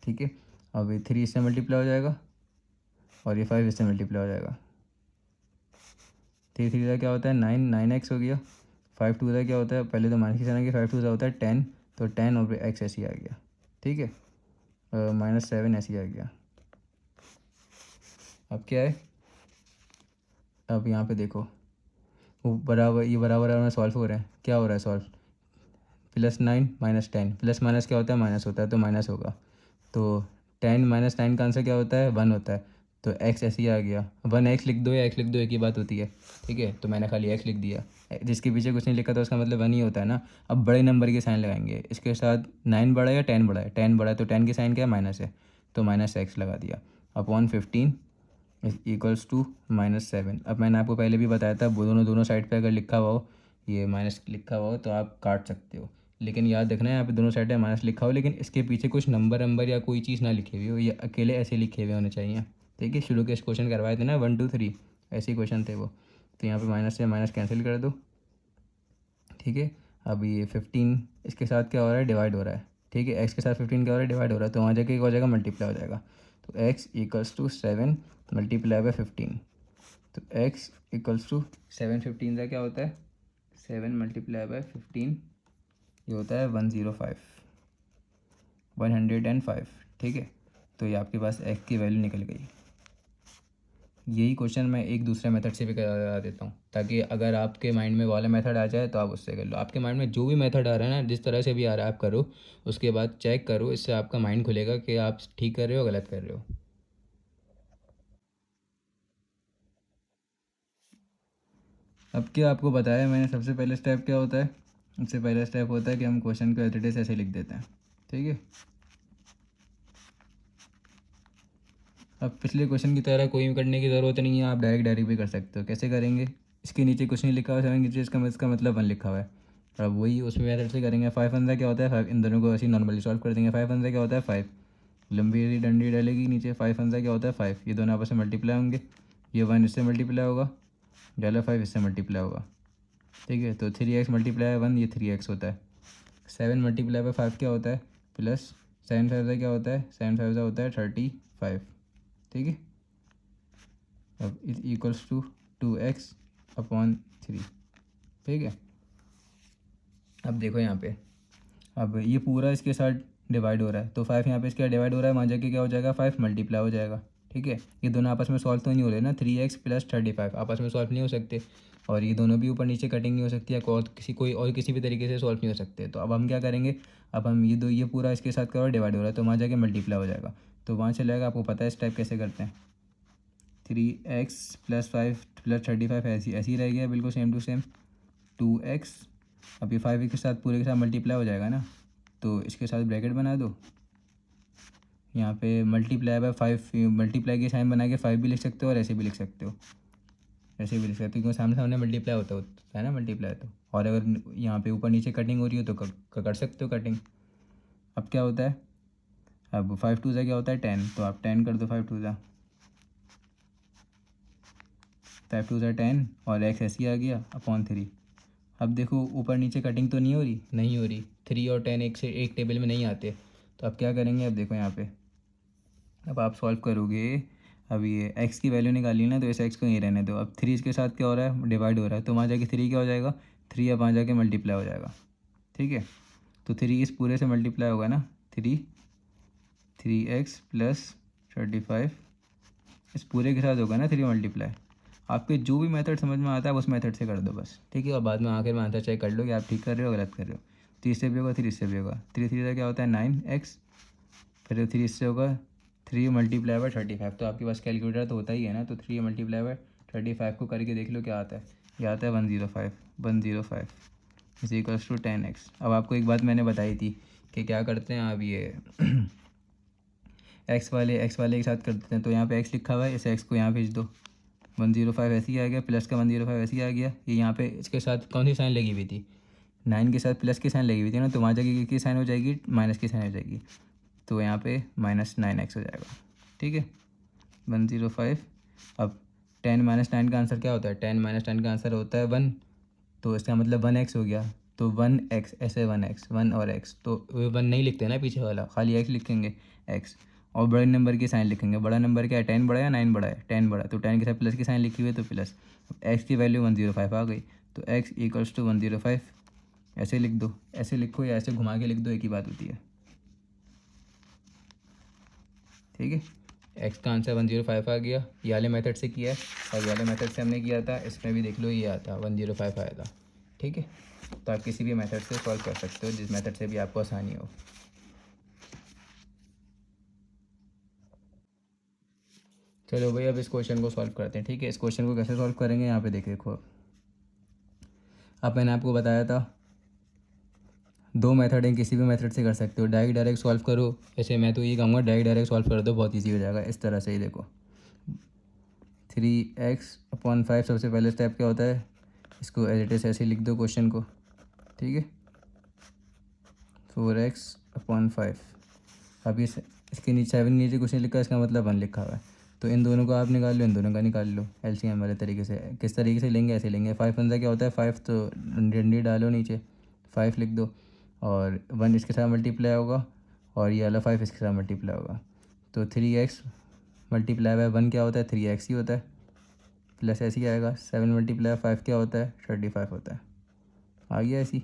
ठीक है, अब ये 3 इससे मल्टीप्लाई हो जाएगा और ये 5 इससे मल्टीप्लाई हो जाएगा। 3 3 क्या होता है 9x हो गया। 5 2 क्या होता है, पहले तो माइनस की साइन आ गया, 5 2 होता है 10, तो 10 और x ऐसे ही आ गया। ठीक है, -7 ऐसे ही आ गया। अब क्या है, अब यहाँ पे देखो वो बराबर, ये बराबर में सॉल्व हो रहा है, क्या हो रहा है सॉल्व, +9 -10, प्लस माइनस क्या होता है, माइनस होता है, तो माइनस होगा, तो 10 -9 का आंसर क्या होता है, 1 होता है, तो x ऐसे ही आ गया। 1x लिख दो या x लिख दो एक ही बात होती है। ठीक है, तो मैंने खाली x लिख दिया, जिसके पीछे कुछ नहीं लिखा था उसका मतलब 1 ही होता है ना। अब बड़े नंबर की साइन लगाएंगे, इसके साथ 9 बड़ा है या 10 बड़ा है, 10 बड़ा है, तो 10 की साइन क्या है, माइनस है, तो -x लगा दिया, अपॉन 15 इज इक्वल्स टू -7। अब मैंने आपको पहले भी बताया था, दोनों साइड पे अगर लिखा हुआ हो, ये माइनस लिखा हुआ हो तो आप काट सकते हो, लेकिन याद रखना है यहाँ पे दोनों साइड में माइनस लिखा हो, लेकिन इसके पीछे कुछ नंबर या कोई चीज़ ना लिखी हुई हो, ये अकेले ऐसे लिखे हुए होने चाहिए। ठीक है, शुरू के इस क्वेश्चन करवाए थे ना 1 2 3, ऐसे ही क्वेश्चन थे वो, तो यहाँ पे माइनस से माइनस कैंसिल कर दो। ठीक है, अब ये 15 इसके साथ क्या हो रहा है, डिवाइड हो रहा है। ठीक है, एक्स के साथ 15 क्या हो रहा है, डिवाइड हो रहा है, तो वहाँ जाके क्या हो जाएगा, मल्टीप्लाई हो जाएगा, तो x equals to 7 multiply by 15, तो x इक्वल्स टू 7 15 का क्या होता है, 7 मल्टीप्लाई बाई 15, ये होता है 105। ठीक है, तो ये आपके पास x की वैल्यू निकल गई। यही क्वेश्चन मैं एक दूसरे मेथड से भी करा देता हूँ, ताकि अगर आपके माइंड में वो वाला मेथड आ जाए तो आप उससे कर लो। आपके माइंड में जो भी मेथड आ रहा है ना, जिस तरह से भी आ रहा है आप करो, उसके बाद चेक करो, इससे आपका माइंड खुलेगा कि आप ठीक कर रहे हो गलत कर रहे हो। अब क्या आपको बताया मैंने, सबसे पहले स्टेप क्या होता है? सबसे पहला स्टेप होता है कि हम क्वेश्चन को एज इट इज़ ऐसे लिख देते हैं, ठीक है। अब पिछले क्वेश्चन की तरह कोई करने की ज़रूरत नहीं है, आप डायरेक्ट भी कर सकते हो। कैसे करेंगे? इसके नीचे कुछ नहीं लिखा हुआ, 7 नीचे इसका मतलब 1 लिखा हुआ है। अब वही उसमें मेथड से करेंगे। 5 15 क्या होता है 5, इन दोनों को ऐसे नॉर्मली सॉल्व कर देंगे। 5 15 क्या होता है 5, लंबी डंडी डलेगी नीचे। 5 15 क्या होता है 5, ये दोनों आपस में मल्टीप्लाई होंगे। ये 1 इससे मल्टीप्लाई होगा, डाला 5 इससे मल्टीप्लाई होगा, ठीक है। तो 3x मल्टीप्लाई 1, ये 3x होता है। 7 मल्टीप्लाई बाय 5 क्या होता है प्लस 7 5 क्या होता है 7 5 होता है 35, ठीक है। अब is equals to 2x upon 3, ठीक है। अब देखो यहाँ पे, अब ये पूरा इसके साथ डिवाइड हो रहा है, तो 5 यहाँ पे इसके डिवाइड हो रहा है, वहाँ जाके क्या हो जाएगा 5 मल्टीप्लाई हो जाएगा, ठीक है। ये दोनों आपस में सॉल्व तो नहीं हो रहे ना, 3x प्लस 35 आपस में सॉल्व नहीं हो सकते, और ये दोनों भी ऊपर नीचे कटिंग नहीं हो सकती है, कोई और किसी भी तरीके से सॉल्व नहीं हो सकते। तो अब हम क्या करेंगे, अब हम ये पूरा इसके साथ क्या डिवाइड हो रहा है, तो वहाँ जाके मल्टीप्लाई हो जाएगा, तो वहाँ चले जाएगा। आपको पता है स्टेप कैसे करते हैं, 3x प्लस 5 प्लस 35 ऐसी ऐसी रह गया बिल्कुल सेम टू सेम। 2x, अब ये 5 के साथ पूरे के साथ मल्टीप्लाई हो जाएगा ना, तो इसके साथ ब्रैकेट बना दो। यहाँ पे मल्टीप्लाई बाय 5, मल्टीप्लाई के साइन बना के 5 भी लिख सकते हो और ऐसे भी लिख सकते हो, ऐसे भी लिख सकते हो, क्योंकि सामने सामने मल्टीप्लाई होता है ना, मल्टीप्लाई तो। और अगर यहाँ पे ऊपर नीचे कटिंग हो रही हो तो कर सकते हो कटिंग। अब क्या होता है, अब 5 2 क्या होता है 10, तो आप 10 कर दो। 5 2 5 2 10, और x ऐसी आ गया अपॉन 3। अब देखो ऊपर नीचे कटिंग तो नहीं हो रही, नहीं हो रही, 3 और 10 एक से एक टेबल में नहीं आते, तो अब क्या करेंगे, अब देखो यहाँ पे, अब आप सॉल्व करोगे। अब ये x की वैल्यू निकाली ना, तो इस x को यहीं रहने दो। अब 3 इसके साथ क्या हो रहा है डिवाइड हो रहा है, तो वहाँ जाके 3 क्या हो जाएगा 3, अब वहाँ जाके मल्टीप्लाई हो जाएगा, ठीक है। तो 3 इस पूरे से मल्टीप्लाई होगा ना, 3x प्लस 35 इस पूरे के साथ होगा ना 3 मल्टीप्लाई। आपके जो भी मेथड समझ में आता है उस मेथड से कर दो बस, ठीक है। और बाद में आखिर में आंसर चेक कर लो कि आप ठीक कर रहे हो गलत कर रहे हो। 30 से भी होगा, 30 से भी होगा, 3 3 का क्या होता है 9x, फिर 3 से होगा 3 मल्टीप्लाई बाय 35, तो आपके पास कैलकुलेटर तो होता ही है ना, तो 3 मल्टीप्लाई बाय 35 को करके देख लो क्या आता है। ये आता है 105 इज इक्वल्स टू 10x। अब आपको एक बात मैंने बताई थी कि क्या करते हैं आप, ये x वाले के साथ कर देते हैं, तो यहाँ पे x लिखा हुआ है, इस x को यहाँ भेज दो। 105 ऐसे ही आ गया, प्लस का 105 ऐसे ही आ गया। ये यहाँ पे इसके साथ कौन सी साइन लगी हुई थी, 9 के साथ प्लस की साइन लगी हुई थी ना, तो वहाँ जाके की साइन हो जाएगी, माइनस की साइन हो जाएगी, तो यहाँ पे -9x हो जाएगा, ठीक है। 105। अब 10 -9 का आंसर क्या होता है, 10 -10 का आंसर होता है 1, तो इसका मतलब 1x हो गया, तो 1x ऐसे 1x 1 और x, तो 1 नहीं लिखते ना पीछे वाला, खाली x लिखेंगे x, और बड़े नंबर की साइन लिखेंगे। बड़ा नंबर क्या है 10 बड़ा या 9 बड़ा है, 10 बड़ा, तो 10 के साथ प्लस की साइन लिखी हुई है तो प्लस। x की वैल्यू 105 आ गई, तो x इक्वल्स टू 105 ऐसे लिख दो, ऐसे लिखो या ऐसे घुमा के लिख दो, एक ही बात होती है, ठीक है। x का आंसर 105 आ गया, ये वाले मेथड से किया है, और ये वाले मेथड से हमने किया था, इसमें भी देख लो ये आता 105 आया था, ठीक है। तो आप किसी भी मेथड से सॉल्व कर सकते हो, जिस मेथड से भी आपको आसानी हो। चलो भाई अब इस क्वेश्चन को सॉल्व करते हैं, ठीक है। इस क्वेश्चन को कैसे सॉल्व करेंगे यहाँ पे देखो, अब मैंने आपको बताया था 2 मेथड हैं, किसी भी मेथड से कर सकते हो, डायरेक्ट सॉल्व करो। ऐसे मैं तो ये कहूँगा डायरेक्ट सॉल्व कर दो, बहुत ईजी हो जाएगा। इस तरह से ही देखो, 3x/5 सबसे पहले स्टेप क्या होता है, इसको एज इट इज ऐसे लिख दो क्वेश्चन को, ठीक है। 4x/5, अब इसके नीचे 7 नीचे कुछ नहीं लिखा, इसका मतलब 1 लिखा हुआ है, तो इन दोनों को आप निकाल लो, इन दोनों का निकाल लो एलसीएम वाले तरीके से। किस तरीके से लेंगे, ऐसे लेंगे। 5 पंजा क्या होता है 5, तो डंडी डालो नीचे, 5 लिख दो, और 1 इसके साथ मल्टीप्लाई होगा, और ये वाला 5 इसके साथ मल्टीप्लाई होगा, तो 3x मल्टीप्लाई बाय 1 क्या होता है 3x ही होता है, प्लस ऐसे ही आएगा। 7 मल्टीप्लाई 5 क्या होता है 35 होता है, आ गया ऐसी।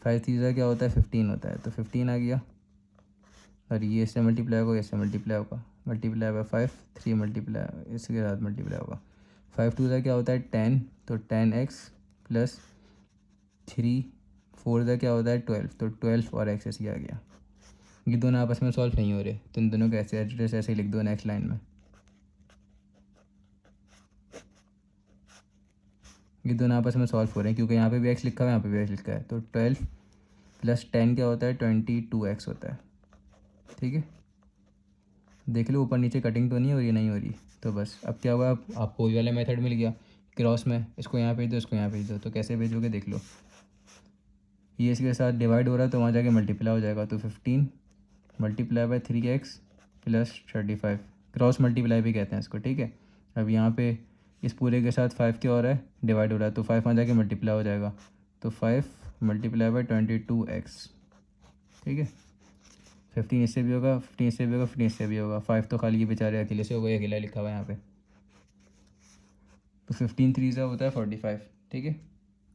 5 3 क्या होता है 15 होता है, तो 15 आ गया, और ये इससे मल्टीप्लाई होगा, इससे मल्टीप्लाई होगा, मल्टीप्लाई बाय 5, 3 मल्टीप्लाई इसके साथ मल्टीप्लाई होगा। 5 टू ज़ा क्या होता है 10, तो 10x प्लस 3, 4 ज़ा क्या होता है 12, तो 12 और x ऐसे आ गया। ये दोनों आपस में सॉल्व नहीं हो रहे, तो इन दोनों को ऐसे एड्रेस ऐसे लिख दो नेक्स्ट लाइन में। ये दोनों आपस में सॉल्व हो रहे हैं क्योंकि यहाँ पे भी x लिखा हुआ है, यहाँ पे भी x लिखा है, तो 12 प्लस 10 क्या होता है 22x होता है। ठीक है, देख लो ऊपर नीचे कटिंग तो नहीं हो रही, नहीं हो रही, तो बस अब क्या होगा, आपको वही वाला मेथड मिल गया क्रॉस में, इसको यहाँ भेज दो, इसको यहाँ भेज दो। तो कैसे भेजोगे देख लो, ये इसके साथ डिवाइड हो रहा है तो वहाँ जाके मल्टीप्लाई हो जाएगा, तो 15 multiply by 3x plus 35, cross multiply भी कहते हैं इसको। ठीक है, अब यहाँ पे इस पूरे के साथ 5 क्या हो रहा है डिवाइड हो रहा है, तो 5 वहाँ जाके मल्टीप्लाई हो जाएगा, तो 5 मल्टीप्लाई बाय 22x। ठीक है, 15 इससे भी होगा, 15 इससे भी होगा, 15 इससे भी होगा, 5 तो खाली ये बेचारे अकेले से हो गए, अकेला लिखा हुआ है यहाँ पे, तो 15 3 सा होता है 45। ठीक है,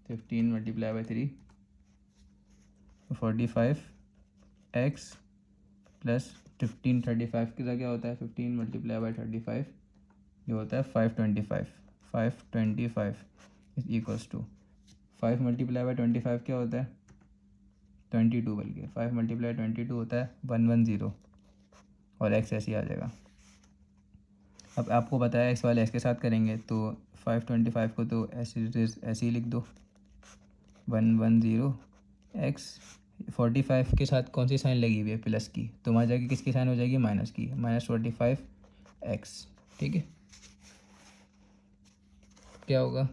15 मल्टीप्लाई बाय 3, 45x प्लस 15 35 के साथ क्या होता है 15 मल्टीप्लाई बाय 35, ये होता है 525, 525 is equals to 5 multiply by 25 क्या होता है 22, बल्कि 5 मल्टीप्लाई 22 होता है 110, और x ऐसे ही आ जाएगा। अब आपको बताया x वाले x के साथ करेंगे, तो 525 को तो ऐसे ही लिख दो 110 x, 45 के साथ कौन सी साइन लगी हुई है प्लस की, तो वहाँ जाके किसकी साइन हो जाएगी माइनस की, -45x। ठीक है, क्या होगा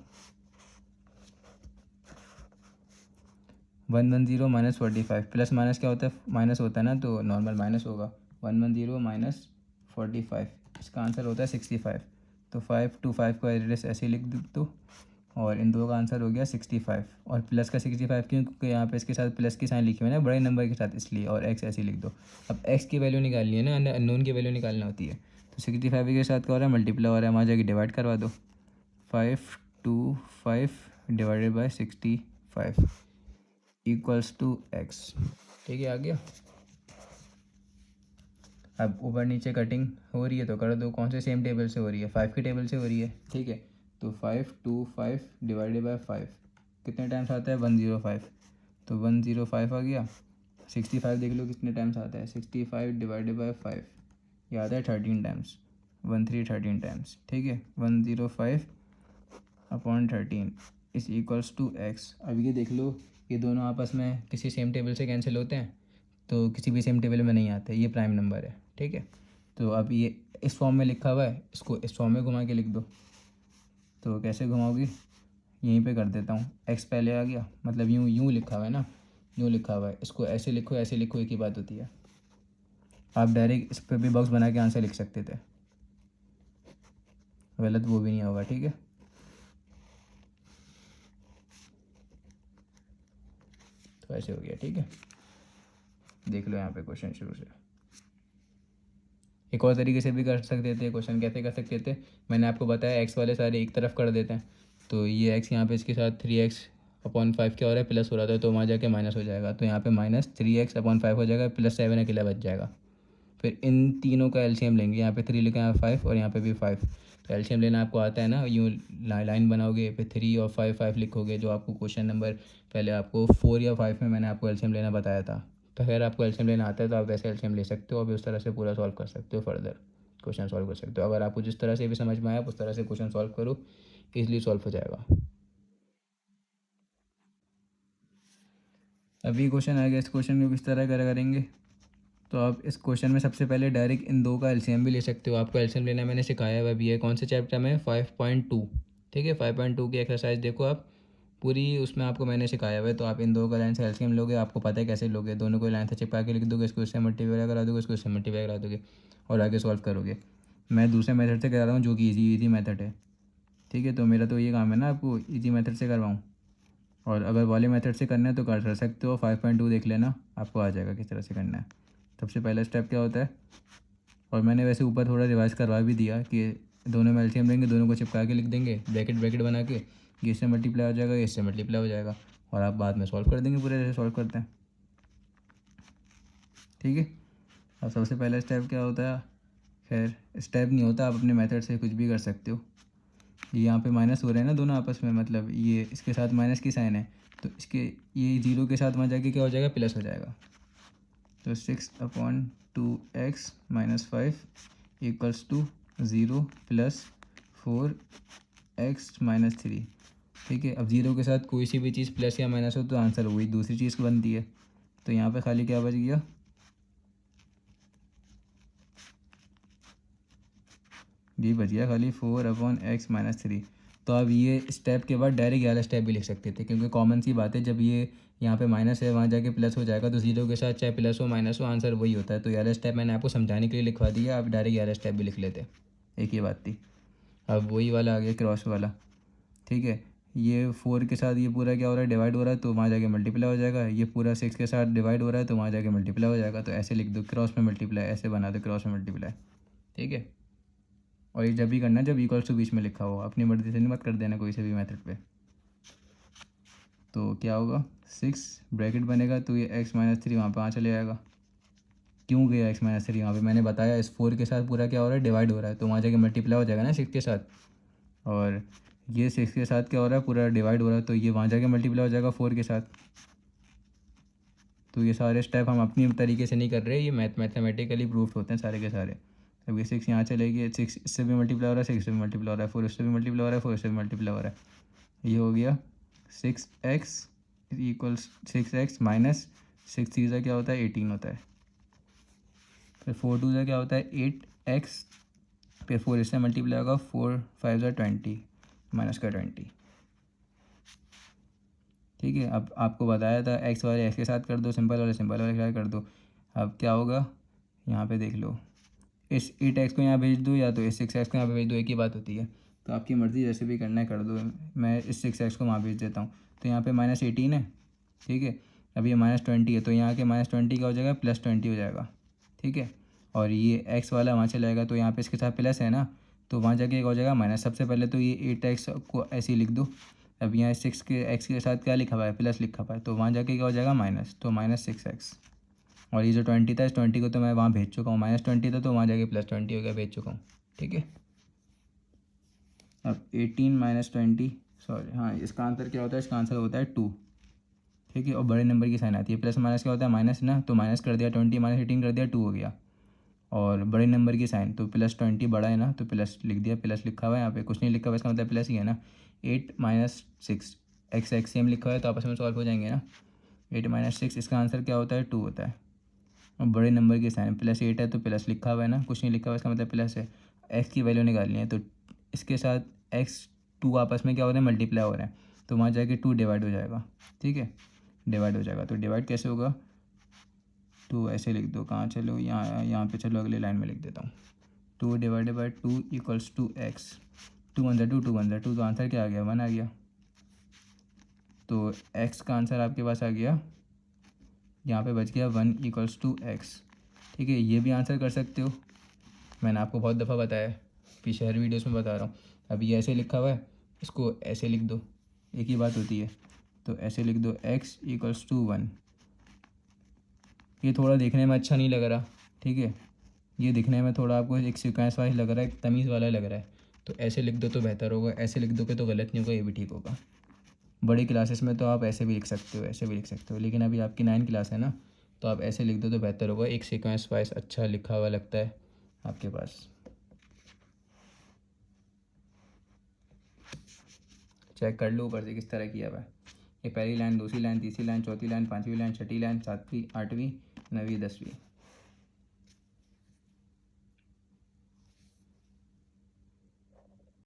110 माइनस 45, प्लस माइनस क्या होता है माइनस होता है ना, तो नॉर्मल माइनस होगा, 110 माइनस 45, इसका आंसर होता है 65। तो 5 टू 5 को एड्रेस ऐसे लिख दो, और इन दो का आंसर हो गया 65, और प्लस का 65 क्यों, क्योंकि यहाँ पे इसके साथ प्लस की साइन लिखी हुई है ना बड़े नंबर के साथ, इसलिए, और x ऐसे लिख दो। अब x की वैल्यू निकालनी है ना, अननोन की वैल्यू निकालना होती है, तो 65 के साथ क्या हो रहा है मल्टीप्लाई हो रहा है, वहाँ जाके डिवाइड करवा दो, 5 two 5 divided by 65 equals to x। ठीक है, आ गया। अब ऊपर नीचे कटिंग हो रही है तो कर दो, कौन से सेम टेबल से हो रही है 5 की टेबल से हो रही है। ठीक है, तो 5 टू 5 डिवाइडेड बाय 5 कितने टाइम्स आता है 105, तो 105 आ गया। 65 देख लो कितने टाइम्स आता है 65 डिवाइडेड बाय 5, ये आता है 13 टाइम्स, 13 टाइम्स। ठीक है, 105 upon 13 is equals to x. अब ये देख लो ये दोनों आपस में किसी सेम टेबल से कैंसिल होते हैं, तो किसी भी सेम टेबल में नहीं आते, ये प्राइम नंबर है। ठीक है, तो अब ये इस फॉर्म में लिखा हुआ है, इसको इस फॉर्म में घुमा के लिख दो, तो कैसे घुमाओगी, यहीं पे कर देता हूँ, एक्स पहले आ गया, मतलब यूँ यूँ लिखा हुआ है ना, यूँ लिखा हुआ है, इसको ऐसे लिखो ऐसे लिखो, एक ही बात होती है। आप डायरेक्ट इस पर भी बॉक्स बना के आंसर लिख सकते थे, गलत वो भी नहीं होगा। ठीक है, तो ऐसे हो गया। ठीक है, देख लो यहाँ पे क्वेश्चन शुरू से। एक और तरीके से भी कर सकते थे क्वेश्चन, कैसे कर सकते थे, मैंने आपको बताया एक्स वाले सारे एक तरफ कर देते हैं, तो ये एक्स यहाँ पे इसके साथ 3x अपॉन 5 क्या हो रहा है प्लस हो रहा था, तो वहाँ जाके माइनस हो जाएगा, तो यहाँ पे -3x अपॉन 5 हो जाएगा, +7 अकेला बच जाएगा। फिर इन तीनों का एलसीएम लेंगे, यहाँ पे 3 लिखा है 5 और यहाँ पे भी 5, तो एलसीएम लेना आपको आता है ना, यूँ लाइन बनाओगे, फिर 3 और 5 5 लिखोगे, जो आपको क्वेश्चन नंबर पहले आपको 4 या 5 में मैंने आपको एलसीएम लेना बताया था। तो अगर आपको एलसीएम लेना आता है तो आप वैसे एलसीएम ले सकते हो, और उस तरह से पूरा सॉल्व कर सकते हो, फर्दर क्वेश्चन सॉल्व कर सकते हो। अगर आपको जिस तरह से भी समझ में आया उस तरह से क्वेश्चन सॉल्व करो, ईजिली सॉल्व हो जाएगा। अभी क्वेश्चन आ गया, इस क्वेश्चन को किस तरह करेंगे, तो आप इस क्वेश्चन में सबसे पहले डायरेक्ट इन दो का एलसीएम भी ले सकते हो। आपको एलसीएम लेना मैंने सिखाया हुआ भी है, कौन से चैप्टर में 5.2। ठीक है, 5.2 की एक्सरसाइज देखो आप पूरी, उसमें आपको मैंने सिखाया हुआ है, तो आप इन दो का लाइन से एलसीएम लोगे, आपको पता है कैसे लोगे, दोनों को लाइन से चिपका के लिख दोगे, इसको इससे मल्टीप्लाई करा दोगे, इसको इससे मल्टीप्लाई करा दोगे, और आगे सॉल्व करोगे। मैं दूसरे मेथड से करा रहा हूँ जो कि ईजी मेथड है। ठीक है, तो मेरा तो ये काम है ना आपको ईजी मेथड से करवाऊँ, और अगर वाले मेथड से करना है तो कर सकते हो, 5.2 देख लेना, आपको आ जाएगा किस तरह से करना है। सबसे पहला स्टेप क्या होता है, और मैंने वैसे ऊपर थोड़ा रिवाइज करवा भी दिया कि दोनों में एलसीएम लेंगे, दोनों को चिपका के लिख देंगे, ब्रैकेट ब्रैकेट बना के, ये इससे मल्टीप्लाई हो जाएगा, ये इससे मल्टीप्लाई हो जाएगा, और आप बाद में सॉल्व कर देंगे पूरे जैसे सॉल्व करते हैं। ठीक है, अब सबसे पहला स्टेप क्या होता है, खैर स्टेप नहीं होता, आप अपने मेथड से कुछ भी कर सकते हो। ये यहाँ पे माइनस हो रहे हैं ना दोनों आपस में, मतलब ये इसके साथ माइनस की साइन है, तो इसके ये 0 के साथ वहाँ जाके क्या हो जाएगा, प्लस हो जाएगा। तो 6/2x - 5 = 0 + 4x - 3। ठीक है, अब 0 के साथ कोई सी भी चीज़ प्लस या माइनस हो तो आंसर वही दूसरी चीज़ बनती है। तो यहाँ पे खाली क्या बच गया, ये बच गया खाली 4/x - 3। तो अब ये स्टेप के बाद डायरेक्ट ये वाला स्टेप भी लिख सकते थे, क्योंकि कॉमन सी बात है, जब ये यहाँ पे माइनस है वहाँ जाके प्लस हो जाएगा, तो 0 के साथ चाहे प्लस हो माइनस हो आंसर वही होता है। तो ये वाला स्टेप मैंने आपको समझाने के लिए लिखवा दिया, आप डायरेक्ट ये वाला स्टेप भी लिख लेते, एक ही बात थी। अब वही वाला आ गया क्रॉस वाला। ठीक है, ये 4 के साथ ये पूरा क्या हो रहा है, डिवाइड हो रहा है, तो वहाँ जाके मल्टीप्लाई हो जाएगा। ये पूरा 6 के साथ डिवाइड हो रहा है, तो वहाँ जाके मल्टीप्लाई हो जाएगा। तो ऐसे लिख दो, क्रॉस में मल्टीप्लाई, ऐसे बना दो क्रॉस में मल्टीप्लाई। ठीक है, और ये जब भी करना जब इक्वल्स टू बीच में लिखा हो, अपनी मर्जी से नहीं मत कर देना कोई से भी मेथड पे। तो क्या होगा, 6 ब्रैकेट बनेगा, तो ये x - 3 वहाँ पे आ चले जाएगा। क्यों गया x - 3 वहाँ पे, मैंने बताया इस 4 के साथ पूरा क्या हो रहा है, डिवाइड हो रहा है, तो वहाँ जाके मल्टीप्लाई हो जाएगा ना 6 के साथ। और ये 6 के साथ क्या हो रहा है, पूरा डिवाइड हो रहा है, तो ये वहाँ जाके मल्टीप्लाई हो जाएगा 4 के साथ। तो ये सारे स्टेप हम अपनी तरीके से नहीं कर रहे, ये मैथमेटिकली प्रूफ होते हैं सारे के सारे। अब ये 6 यहाँ चलेगी, 6 इससे भी मल्टीप्लाई हो रहा है, 6 से भी मल्टीप्लाई हो रहा है, 4 इससे भी मल्टीप्लाई हो रहा है, 4 इससे भी मल्टीप्लाई हो रहा है। ये हो गया 6x = 6x माइनस 6 3 क्या होता है, 18 होता है। फिर 4 2 क्या होता है, 8x। फिर 4 इससे मल्टीप्लाई होगा, 4 5 20 माइनस का 20। ठीक है, अब आपको बताया था एक्स वाले एक्स के साथ कर दो, सिंपल वाले सिंपल वाले के साथ कर दो। अब क्या होगा, यहाँ पे देख लो, इस 8x को यहाँ भेज दो या तो इस 6x को यहाँ पे भेज दो, एक ही बात होती है। तो आपकी मर्ज़ी जैसे भी करना है कर दो। मैं इस 6x को वहाँ भेज देता हूँ, तो यहाँ पे -18 है। ठीक है, अब ये -20 है, तो यहाँ के -20 क्या हो जाएगा, +20 हो जाएगा। ठीक है, और ये x वाला वहाँ चला जाएगा, तो यहाँ पे इसके साथ प्लस है ना, तो वहाँ जाके क्या हो जाएगा, माइनस। सबसे पहले तो ये 8x को ऐसे ही लिख दो। अब यहाँ 6 के x के साथ क्या लिखा हुआ है, प्लस लिखा हुआ है, तो वहाँ जाके क्या हो जाएगा, माइनस। तो -6x। और ये जो 20 था, इस 20 को तो मैं वहाँ भेज चुका हूँ, -20 था तो वहाँ जाके +20 हो गया, भेज चुका हूँ। ठीक है, अब 18 - 20, सॉरी हाँ, इसका आंसर क्या होता है, इसका आंसर होता है 2। ठीक है, और बड़े नंबर की साइन आती है, प्लस माइनस क्या होता है, माइनस ना, तो माइनस कर दिया 20 - 18 कर दिया, 2 हो गया। और बड़े नंबर की साइन, तो +20 बड़ा है ना, तो प्लस लिख दिया, प्लस लिखा हुआ है यहाँ पे, कुछ नहीं लिखा हुआ, इसका मतलब प्लस ही है ना। 8 - 6 x सेम लिखा हुआ है, तो आपस में सॉल्व हो जाएंगे ना। 8 - 6 इसका आंसर क्या होता है, 2 होता है। और बड़े नंबर की साइन, +8 है तो प्लस लिखा हुआ है ना, कुछ नहीं लिखा हुआ, इसका मतलब प्लस है। एक्स की वैल्यू निकालनी है, तो इसके साथ एक्स 2 आपस में क्या हो रहे हैं, मल्टीप्लाई हो रहे हैं, तो वहाँ जाके 2 डिवाइड हो जाएगा। ठीक है, डिवाइड हो जाएगा, तो डिवाइड कैसे होगा, 2 ऐसे लिख दो, कहाँ चलो, यहाँ पे चलो अगले लाइन में लिख देता हूँ। 2 डिवाइडेड बाई 2 = 2x। 2 1 2 2 1 2, तो आंसर क्या आ गया, 1 आ गया। तो x का आंसर आपके पास आ गया, यहाँ पे बच गया 1 = x। ठीक है, ये भी आंसर कर सकते हो, मैंने आपको बहुत दफ़ा बताया है, पीछे हर वीडियोस में बता रहा हूँ। अब ये ऐसे लिखा हुआ है, इसको ऐसे लिख दो, एक ही बात होती है। तो ऐसे लिख दो, x = 1। ये थोड़ा देखने में अच्छा नहीं लग रहा, ठीक है, ये दिखने में थोड़ा आपको एक सीक्वेंस वाइज लग रहा है, एक तमीज़ वाला लग रहा है, तो ऐसे लिख दो तो बेहतर होगा। ऐसे लिख दोगे तो गलत नहीं होगा, ये भी ठीक होगा। बड़ी क्लासेस में तो आप ऐसे भी लिख सकते हो, ऐसे भी लिख सकते हो, लेकिन अभी आपकी 9 क्लास है ना, तो आप ऐसे लिख दो तो बेहतर होगा, एक सीक्वेंस वाइज अच्छा लिखा हुआ लगता है आपके पास। चेक कर लो ऊपर से किस तरह किया हुआ है। ये पहली लाइन, दूसरी लाइन, तीसरी लाइन, चौथी लाइन, पाँचवीं लाइन, छठी लाइन, सातवीं, आठवीं, 9वीं, 10वीं।